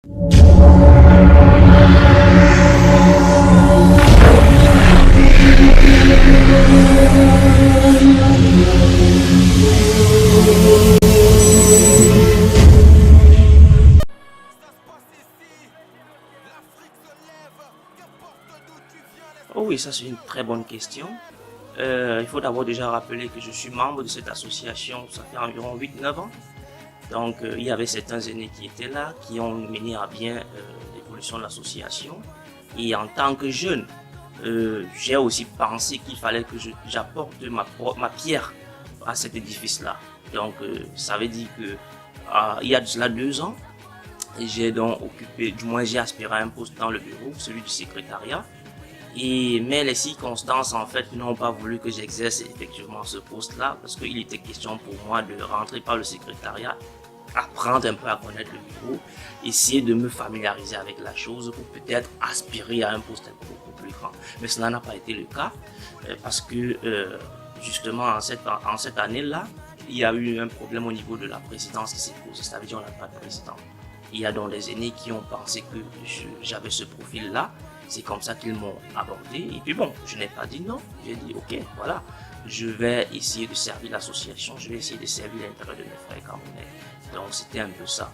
Oh oui, ça c'est une très bonne question. Il faut d'abord déjà rappeler que je suis membre de cette association, ça fait environ 8-9 ans. Donc il y avait certains aînés qui étaient là, qui ont mené à bien l'évolution de l'association. Et en tant que jeune, j'ai aussi pensé qu'il fallait que j'apporte ma pierre à cet édifice-là. Donc ça veut dire que il y a de cela 2 ans, j'ai donc occupé, du moins j'ai aspiré à un poste dans le bureau, celui du secrétariat. Mais les circonstances en fait n'ont pas voulu que j'exerce effectivement ce poste-là parce qu'il était question pour moi de rentrer par le secrétariat, apprendre un peu à connaître le bureau, essayer de me familiariser avec la chose pour peut-être aspirer à un poste un peu beaucoup plus grand. Mais cela n'a pas été le cas parce que justement en cette année-là, il y a eu un problème au niveau de la présidence qui s'est posé, ça veut dire qu'on n'a pas de président. Il y a donc des aînés qui ont pensé que j'avais ce profil-là. C'est comme ça qu'ils m'ont abordé. Et puis bon, je n'ai pas dit non. J'ai dit ok, voilà, je vais essayer de servir l'association, je vais essayer de servir l'intérêt de mes frères camerounais. Donc c'était un peu ça.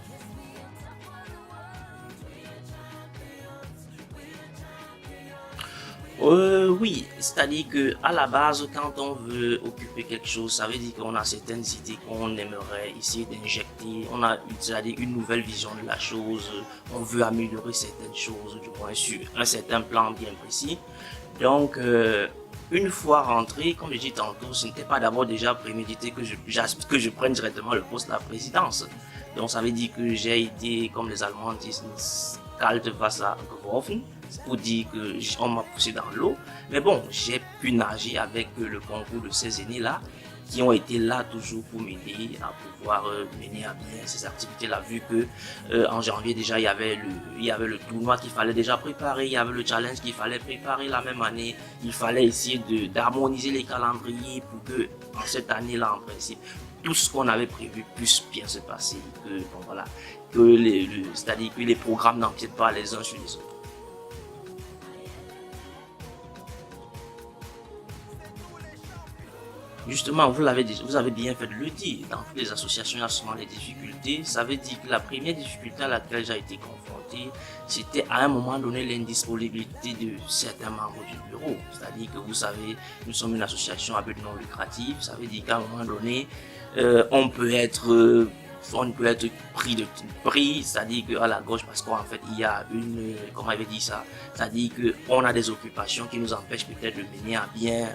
Oui, c'est-à-dire que à la base, quand on veut occuper quelque chose, ça veut dire qu'on a certaines idées qu'on aimerait essayer d'injecter. On a, c'est-à-dire une nouvelle vision de la chose. On veut améliorer certaines choses, du moins sur un certain plan bien précis. Donc, une fois rentré, comme je dis tantôt, ce n'était pas d'abord déjà prémédité que je prenne directement le poste de la présidence. Donc, ça veut dire que j'ai été, comme les Allemands disent, kalt Wasser geworfen, pour dire qu'on m'a poussé dans l'eau. Mais bon, j'ai pu nager avec le concours de ces aînés-là, qui ont été là toujours pour m'aider à pouvoir mener à bien ces activités-là, vu que en janvier déjà il y avait le tournoi qu'il fallait déjà préparer, il y avait le challenge qu'il fallait préparer la même année, il fallait essayer d'harmoniser les calendriers pour que en cette année-là en principe tout ce qu'on avait prévu puisse bien se passer, que bon, voilà, c'est-à-dire que les programmes n'empiètent pas les uns sur les autres. Justement, vous avez bien fait de le dire. Dans toutes les associations, il y a souvent des difficultés. Ça veut dire que la première difficulté à laquelle j'ai été confronté, c'était à un moment donné l'indisponibilité de certains membres du bureau. C'est-à-dire que vous savez, nous sommes une association à but non lucratif. Ça veut dire qu'à un moment donné, on peut être pris, c'est-à-dire qu'à la gauche, parce qu'en fait, il y a comment avait dit ça, c'est-à-dire qu'on a des occupations qui nous empêchent peut-être de mener à bien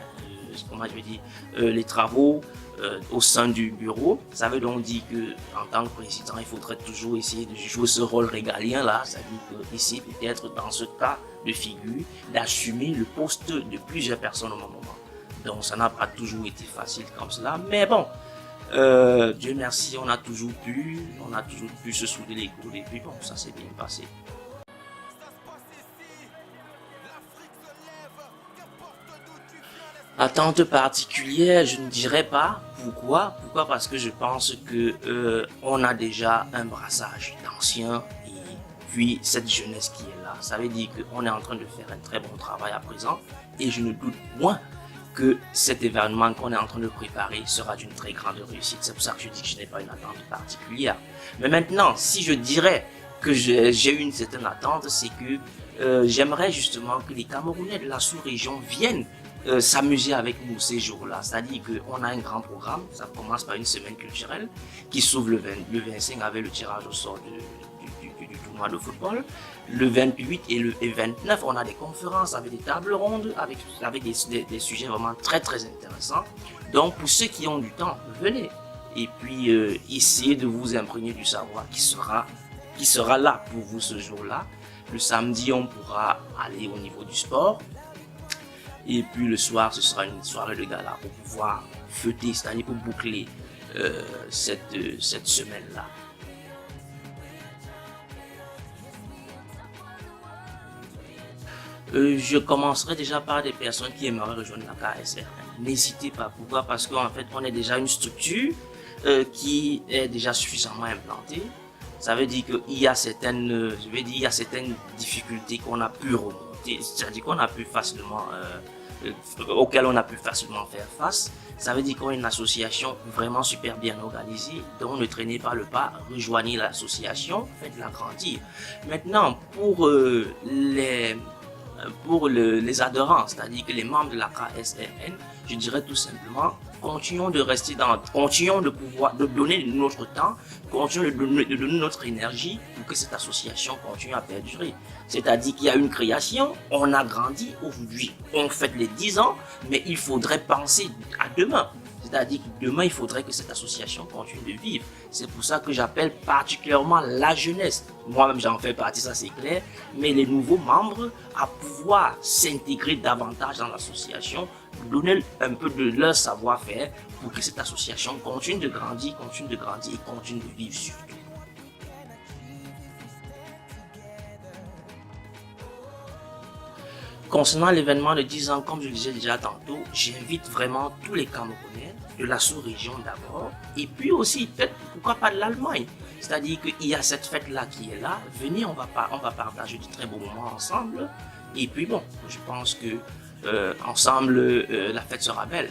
comment je vais dire, les travaux au sein du bureau. Ça veut donc dire que en tant que président, il faudrait toujours essayer de jouer ce rôle régalien là, c'est-à-dire essayer peut-être dans ce cas de figure d'assumer le poste de plusieurs personnes au même moment. Donc ça n'a pas toujours été facile comme cela, mais bon, Dieu merci, on a toujours pu se souder les coudes et puis bon, ça s'est bien passé. Attente particulière, je ne dirais pas. Pourquoi? Pourquoi? Parce que je pense que on a déjà un brassage d'anciens et puis cette jeunesse qui est là. Ça veut dire qu'on est en train de faire un très bon travail à présent et je ne doute moins que cet événement qu'on est en train de préparer sera d'une très grande réussite. C'est pour ça que je dis que je n'ai pas une attente particulière. Mais maintenant, si je dirais que j'ai une certaine attente, c'est que j'aimerais justement que les Camerounais de la sous-région viennent s'amuser avec nous ces jours-là. C'est-à-dire qu'on a un grand programme, ça commence par une semaine culturelle qui s'ouvre le 25 avec le tirage au sort du tournoi de football. Le 28 et le 29, on a des conférences avec des tables rondes, avec des sujets vraiment très très intéressants. Donc pour ceux qui ont du temps, venez. Et puis essayez de vous imprégner du savoir qui sera là pour vous ce jour-là. Le samedi, on pourra aller au niveau du sport. Et puis le soir, ce sera une soirée de gala pour pouvoir fêter, c'est-à-dire pour boucler cette semaine-là. Je commencerai déjà par des personnes qui aimeraient rejoindre la KSR. N'hésitez pas. Pourquoi? Parce qu'en fait, on est déjà une structure qui est déjà suffisamment implantée. Ça veut dire qu'il y a certaines, je vais dire, il y a certaines difficultés qu'on a pu remonter, c'est-à-dire qu'on a pu facilement, auxquelles on a pu facilement faire face. Ça veut dire qu'on est une association vraiment super bien organisée, donc ne traînez pas le pas, rejoignez l'association, faites-la grandir. Maintenant, les adhérents, c'est-à-dire que les membres de la KSRN, je dirais tout simplement, continuons de rester continuons de donner notre temps, continuons de donner notre énergie pour que cette association continue à perdurer. C'est-à-dire qu'il y a une création, on a grandi, aujourd'hui on fête les 10 ans, mais il faudrait penser à demain. C'est-à-dire que demain, il faudrait que cette association continue de vivre. C'est pour ça que j'appelle particulièrement la jeunesse. Moi-même, j'en fais partie, ça c'est clair. Mais les nouveaux membres à pouvoir s'intégrer davantage dans l'association, donner un peu de leur savoir-faire pour que cette association continue de grandir et continue de vivre surtout. Concernant l'événement de 10 ans, comme je le disais déjà tantôt, j'invite vraiment tous les Camerounais de la sous-région d'abord, et puis aussi peut-être pourquoi pas de l'Allemagne. C'est-à-dire qu'il y a cette fête-là qui est là, venez, on va partager de très beaux moments ensemble, et puis bon, je pense que ensemble, la fête sera belle.